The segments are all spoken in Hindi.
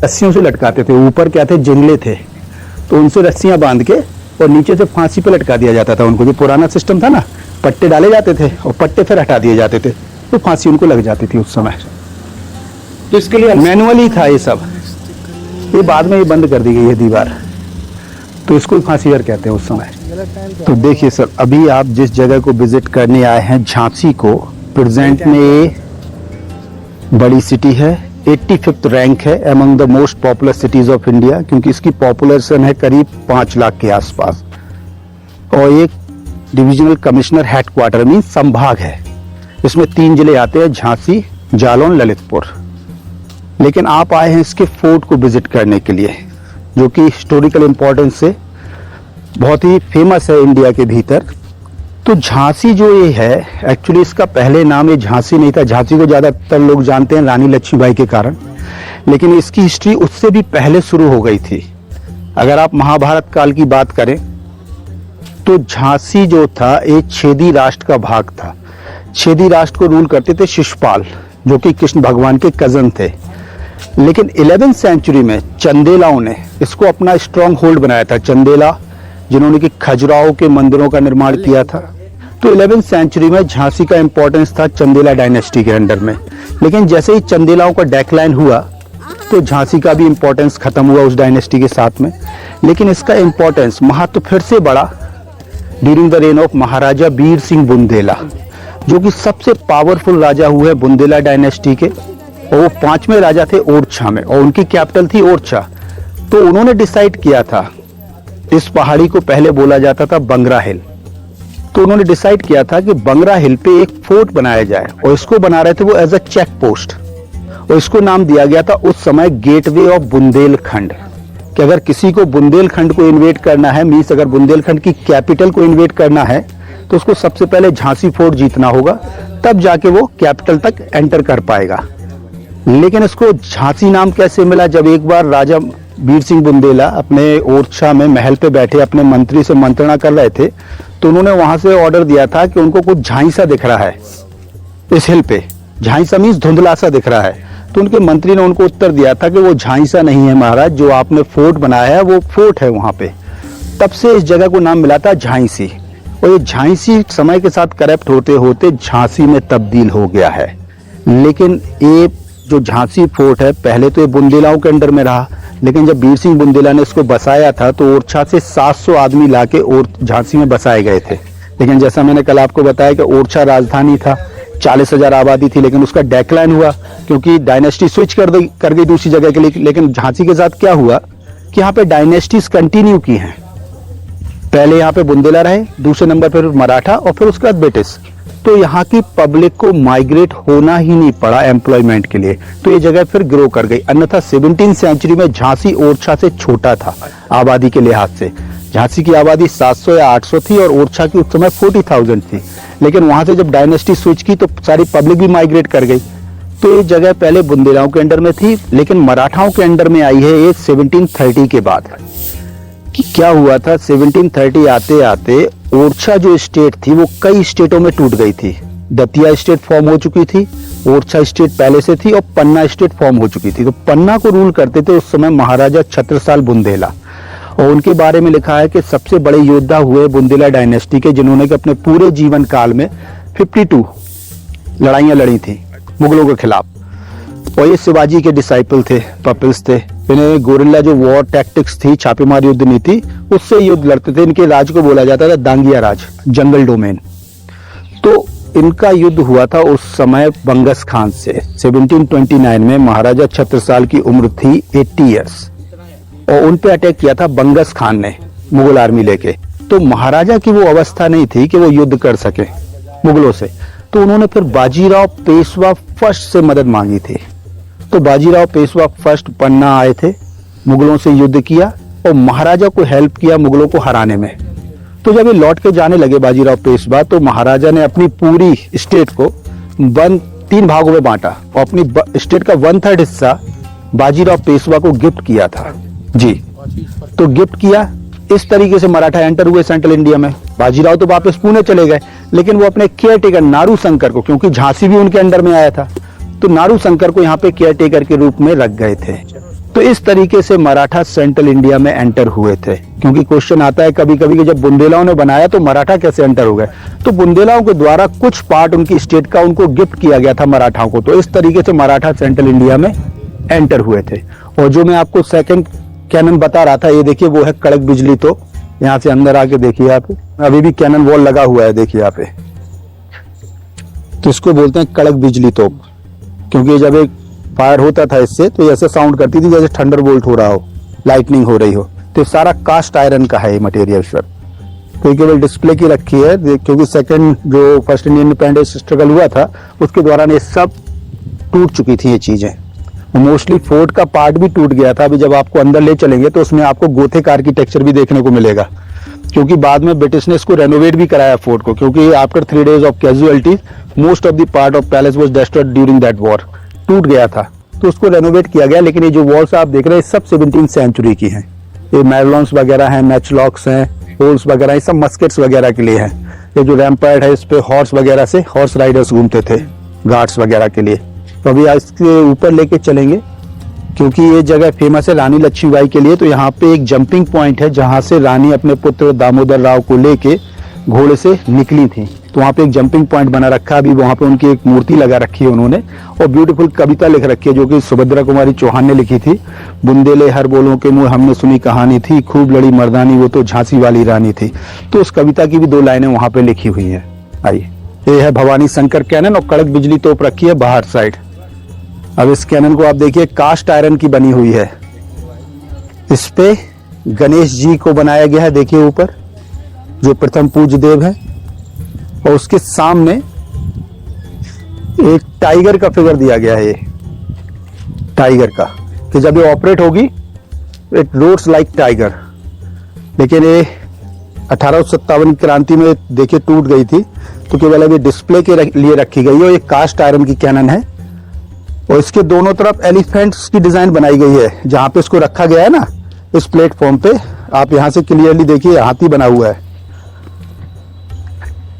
रस्सियों से लटकाते थे। ऊपर क्या थे, जंगले थे, तो उनसे रस्सियां बांध के और नीचे से फांसी पे लटका दिया जाता था उनको। जो पुराना सिस्टम था ना, पट्टे डाले जाते थे और पट्टे फिर हटा दिए जाते थे, तो फांसी उनको लग जाती थी उस समय। तो इसके लिए मैनुअली था ये सब। ये बाद में ये बंद कर दी गई है दीवार, तो इसको फांसीघर कहते हैं उस समय। तो देखिए सर, अभी आप जिस जगह को विजिट करने आए हैं, झांसी को, प्रेजेंट में ये बड़ी सिटी है, 85th रैंक है among the most popular cities of India, क्योंकि इसकी पॉपुलेशन है करीब 5 लाख के आसपास। और एक डिविजनल कमिश्नर हेडक्वार्टर मीन संभाग है। इसमें 3 जिले आते हैं, झांसी, जालौन, ललितपुर। लेकिन आप आए हैं इसके फोर्ट को विजिट करने के लिए, जो कि हिस्टोरिकल इंपॉर्टेंस से बहुत ही फेमस है इंडिया के भीतर। तो झांसी जो ये है, एक्चुअली इसका पहले नाम ये झांसी नहीं था। झांसी को ज्यादातर लोग जानते हैं रानी लक्ष्मीबाई के कारण, लेकिन इसकी हिस्ट्री उससे भी पहले शुरू हो गई थी। अगर आप महाभारत काल की बात करें तो झांसी जो था एक छेदी राष्ट्र का भाग था। छेदी राष्ट्र को रूल करते थे शिशुपाल, जो कि कृष्ण भगवान के कजन थे। लेकिन 11th सेंचुरी में चंदेलाओं ने इसको अपना स्ट्रॉन्ग होल्ड बनाया था। चंदेला जिन्होंने कि खजुराहो के मंदिरों का निर्माण किया था। तो 11th सेंचुरी में झांसी का इंपॉर्टेंस था चंदेला डायनेस्टी के अंडर में। लेकिन जैसे ही चंदेलाओं का डेक्लाइन हुआ तो झांसी का भी इंपॉर्टेंस खत्म हुआ उस डायनेस्टी के साथ में। लेकिन इसका इंपॉर्टेंस, महत्व फिर से बढ़ा during the rain of Maharaja Veer Singh Bundela, जो कि सबसे पावरफुल राजा हुए बुंदेला डायनेस्टी के। और वो 5वें राजा थे ओरछा में, और उनकी कैपिटल थी ओरछा। तो उन्होंने डिसाइड किया था, इस पहाड़ी को पहले बोला जाता था बंगरा हिल, तो उन्होंने डिसाइड किया था कि बंगरा हिल पे एक फोर्ट बनाया जाए। और इसको बना रहे थे वो एज अ चेक पोस्ट, और इसको नाम दिया गया था उस समय गेटवे ऑफ बुंदेलखंड। कि अगर किसी को बुंदेलखंड को इन्वेट करना है, मीन्स अगर बुंदेलखंड की कैपिटल को इन्वेट करना है, तो उसको सबसे पहले झांसी फोर्ट जीतना होगा, तब जाके वो कैपिटल तक एंटर कर पाएगा। लेकिन इसको झांसी नाम कैसे मिला? जब एक बार राजा वीर सिंह बुंदेला अपने ओरछा में महल पे बैठे अपने मंत्री से मंत्रणा कर रहे थे, तो उन्होंने वहां से ऑर्डर दिया था कि उनको कुछ झांसा दिख रहा है इस हिल पे। झांसा मीन्स धुंधला सा दिख रहा है। तो उनके मंत्री ने उनको उत्तर दिया था कि वो झांसा नहीं है महाराज, जो आपने फोर्ट बनाया है वो फोर्ट है वहां पे। तब से इस जगह को नाम मिला था झांसी। और ये झांसी समय के साथ करप्ट होते होते झांसी में तब्दील हो गया है। लेकिन ये जो झांसी फोर्ट है, पहले तो ये बुंदेलाओं के अंडर में रहा, लेकिन जब वीर सिंह बुंदेला ने इसको बसाया था तो ओरछा से 700 आदमी लाके और झांसी में बसाए गए थे। लेकिन जैसा मैंने कल आपको बताया कि ओरछा राजधानी था, 40,000 आबादी थी, लेकिन उसका डेक्लाइन हुआ क्योंकि डायनेस्टी स्विच कर गई दूसरी जगह के लिए। लेकिन झांसी के साथ क्या हुआ कि यहाँ पे डायनेस्टीज कंटिन्यू की हैं। पहले यहाँ पे बुंदेला रहे, दूसरे नंबर पर मराठा, और फिर उसके बाद ब्रिटिश। तो यहाँ की पब्लिक को माइग्रेट होना ही नहीं पड़ा एम्प्लॉयमेंट के लिए, तो ये जगह फिर ग्रो कर गई। अन्यथा 17th सेंचुरी में झांसी ओरछा से छोटा था आबादी के लिहाज से। झांसी की आबादी 700 या 800 थी और ओरछा की उस समय 40,000 थी। लेकिन वहां से जब डायनेस्टी स्विच की तो सारी पब्लिक भी माइग्रेट कर गई। तो ये जगह पहले बुंदेलाओं के अंडर में थी, लेकिन मराठाओं के अंडर में आई है ये 1730 के बाद। कि क्या हुआ था, 1730 आते आते ओरछा जो स्टेट थी वो कई स्टेटों में टूट गई थी। दतिया स्टेट फॉर्म हो चुकी थी, ओरछा स्टेट पहले से थी, और पन्ना स्टेट फॉर्म हो चुकी थी। तो पन्ना को रूल करते थे उस समय महाराजा छत्रसाल बुंदेला, और उनके बारे में लिखा है कि सबसे बड़े योद्धा हुए बुंदेला डायनेस्टी के, जिन्होंने कि अपने पूरे जीवन काल में 52 लड़ाइयां लड़ी थी मुगलों के खिलाफ। और ये शिवाजी के डिसाइपल थे, पपिल्स थे। इन्हें गोरिल्ला जो वॉर टैक्टिक्स थी, छापेमार युद्ध नीति, उससे युद्ध लड़ते थे। इनके राज को बोला जाता था दांगिया राज, जंगल डोमेन। तो इनका युद्ध हुआ था उस समय बंगस खान से। 1729 में महाराजा छत्रसाल की उम्र थी 80 ईयर्स, और उन पे अटैक किया था बंगस खान ने मुगल आर्मी लेके। तो महाराजा की वो अवस्था नहीं थी कि वो युद्ध कर सके मुगलों से। तो उन्होंने फिर बाजीराव पेशवा फर्स्ट से मदद मांगी थी। तो बाजीराव पेशवा फर्स्ट पन्ना आए थे, मुगलों से युद्ध किया और महाराजा को हेल्प किया मुगलों को हराने में। तो जब ये लौट के जाने लगे बाजीराव पेशवा, तो महाराजा ने अपनी पूरी स्टेट को 3 भागों में बांटा और अपनी स्टेट का 1/3 हिस्सा बाजीराव पेशवा को गिफ्ट किया था जी। तो गिफ्ट किया, इस तरीके से मराठा एंटर हुए सेंट्रल इंडिया में। बाजीराव तो वापस पुणे चले गए, लेकिन वो अपने केयर टेकर नारू शंकर को, क्योंकि झांसी भी उनके अंडर में आया था, तो नारू शंकर को यहाँ पे केयर टेकर के रूप में रख गए थे। तो इस तरीके से मराठा सेंट्रल इंडिया में एंटर हुए थे। क्योंकि क्वेश्चन आता है कभी कभी कि जब बुंदेलाओं ने बनाया तो मराठा कैसे एंटर हो गए, तो बुंदेलाओं के द्वारा कुछ पार्ट उनकी स्टेट का उनको गिफ्ट किया गया था मराठाओं को, तो इस तरीके से मराठा सेंट्रल इंडिया में एंटर हुए थे। और जो मैं आपको सेकंड कैनन बता रहा था, ये देखिए वो है कड़क बिजली तोप। यहाँ से अंदर आके देखिए आप, अभी भी कैनन वॉल लगा हुआ है, देखिए यहाँ पे। तो इसको बोलते हैं कड़क बिजली तोप, क्योंकि जब एक फायर होता था इससे तो ऐसे साउंड करती थी जैसे थंडर बोल्ट हो रहा हो, लाइटनिंग हो रही हो। तो सारा कास्ट आयरन का है ये मटेरियल सर। तो ये केवल डिस्प्ले की रखी है, क्योंकि सेकंड जो फर्स्ट इंडियन इंडिपेंडेंस स्ट्रगल हुआ था उसके दौरान ये सब टूट चुकी थी ये चीजें। मोस्टली फोर्ट का पार्ट भी टूट गया था। अभी जब आपको अंदर ले चलेंगे तो उसमें आपको गोथिक आर्किटेक्चर भी देखने को मिलेगा, क्योंकि बाद में ब्रिटिश ने इसको रेनोवेट भी कराया फोर्ट को, क्योंकि after 3 days of casualties most of the part of palace was destroyed during that war, टूट गया था, तो उसको रेनोवेट किया गया। लेकिन ये जो वॉल्स आप देख रहे हैं सब 17th सेंचुरी की हैं। ये मैरलॉन्स वगैरह हैं, मैचलॉक्स हैं, होल्स वगैरह, ये सब मस्केट्स वगैरह के लिए हैं। ये जो रैम्पार्ट है इस पे हॉर्स वगैरह से हॉर्स राइडर्स घूमते थे, गार्ड्स वगैरह के लिए। तो अभी इसके ऊपर लेके चलेंगे, क्योंकि ये जगह फेमस है रानी लक्ष्मीबाई के लिए। तो यहाँ पे एक जंपिंग पॉइंट है जहाँ से रानी अपने पुत्र दामोदर राव को लेके घोड़े से निकली थी। तो वहाँ पे एक जंपिंग पॉइंट बना रखा है। अभी वहाँ पे उनकी एक मूर्ति लगा रखी है उन्होंने, और ब्यूटीफुल कविता लिख रखी है जो कि सुभद्रा कुमारी चौहान ने लिखी थी। बुंदेले हर बोलों के मुंह हमने सुनी कहानी थी, खूब लड़ी मर्दानी वो तो झांसी वाली रानी थी। तो उस कविता की भी 2 लाइनें वहाँ पे लिखी हुई है। आइए, ये है भवानी शंकर कैनन और कड़क बिजली तोप रखी है बाहर साइड। अब इस कैनन को आप देखिए कास्ट आयरन की बनी हुई है। इस पे गणेश जी को बनाया गया है, देखिए ऊपर जो प्रथम पूज्य देव है, और उसके सामने एक टाइगर का फिगर दिया गया है। ये टाइगर का, कि जब ये ऑपरेट होगी इट रोर्स लाइक टाइगर। लेकिन ये 1857 क्रांति में देखिए टूट गई थी, तो केवल अभी डिस्प्ले के लिए रखी गई है। ये कास्ट आयरन की कैनन है, और इसके दोनों तरफ एलिफेंट्स की डिजाइन बनाई गई है। जहां पे इसको रखा गया है ना, इस प्लेटफॉर्म पे आप यहां से क्लियरली देखिए हाथी बना हुआ है।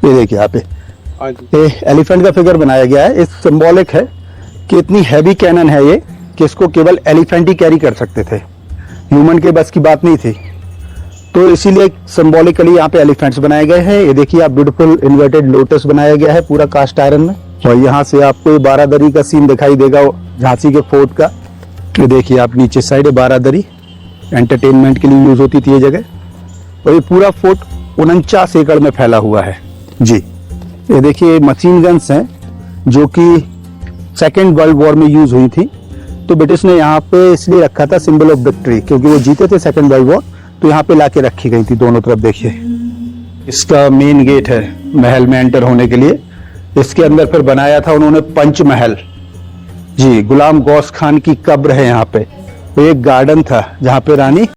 ये देखिए यहाँ पे ये एलिफेंट का फिगर बनाया गया है। इस सिंबॉलिक है कि इतनी हैवी कैनन है ये कि इसको केवल एलिफेंट ही कैरी कर सकते थे, ह्यूमन के बस की बात नहीं थी। तो इसीलिए सिंबॉलिकली यहाँ पे एलिफेंट्स बनाए गए हैं। ये देखिए आप ब्यूटीफुल इन्वर्टेड लोटस बनाया गया है पूरा कास्ट आयरन में। और यहाँ से आपको ये बारादरी का सीन दिखाई देगा झांसी के फोर्ट का। ये देखिए आप नीचे साइड है बारादरी, एंटरटेनमेंट के लिए यूज होती थी ये जगह। और ये पूरा फोर्ट 49 एकड़ में फैला हुआ है जी। ये देखिए मशीन गन्स हैं जो कि सेकेंड वर्ल्ड वॉर में यूज हुई थी। तो ब्रिटिश ने यहाँ पे इसलिए रखा था सिंबल ऑफ विक्ट्री, क्योंकि वो जीते थे सेकेंड वर्ल्ड वॉर, तो यहाँ पे लाके रखी गई थी दोनों तरफ। देखिए इसका मेन गेट है महल में एंटर होने के लिए। इसके अंदर फिर बनाया था उन्होंने पंचमहल जी। गुलाम गौस खान की कब्र है यहाँ पे। एक गार्डन था जहाँ पे रानी